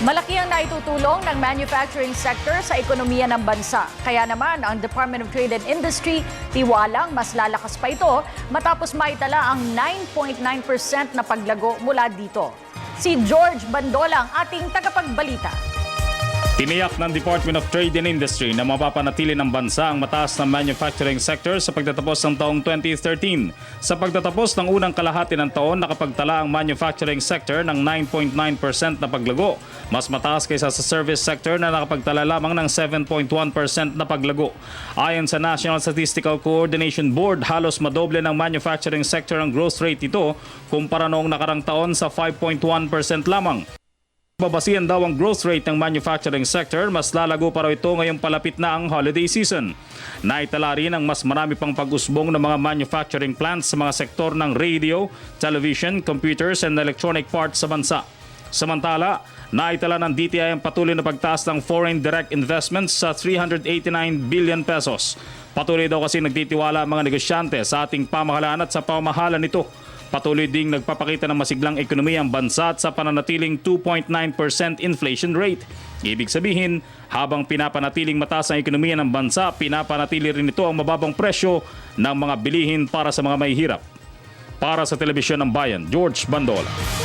Malaki ang naitutulong ng manufacturing sector sa ekonomiya ng bansa. Kaya naman ang Department of Trade and Industry tiwalang mas lalakas pa ito matapos maitala ang 9.9% na paglago mula dito. Si George Bandola ang ating tagapagbalita. Tiniyak ng Department of Trade and Industry na mapapanatili ng bansa ang mataas na manufacturing sector sa pagtatapos ng taong 2013. Sa pagtatapos ng unang kalahati ng taon, nakapagtala ang manufacturing sector ng 9.9% na paglago. Mas mataas kaysa sa service sector na nakapagtala lamang ng 7.1% na paglago. Ayon sa National Statistical Coordination Board, halos madoble ng manufacturing sector ang growth rate nito kumpara noong nakarang taon sa 5.1% lamang. Babasihan daw ang growth rate ng manufacturing sector, mas lalago pa raw ito ngayong palapit na ang holiday season. Naitala rin ang mas marami pang pag-usbong ng mga manufacturing plants sa mga sektor ng radio, television, computers and electronic parts sa bansa. Samantala, naitala ng DTI ang patuloy na pagtaas ng foreign direct investments sa 389 billion pesos. Patuloy daw kasi nagtitiwala ang mga negosyante sa ating pamahalaan at sa pamahalan nito. Patuloy ding nagpapakita ng masiglang ekonomiya ang bansa at sa pananatiling 2.9% inflation rate. Ibig sabihin, habang pinapanatiling mataas ang ekonomiya ng bansa, pinapanatili rin ito ang mababang presyo ng mga bilihin para sa mga mahihirap. Para sa Telebisyon ng Bayan, George Bandola.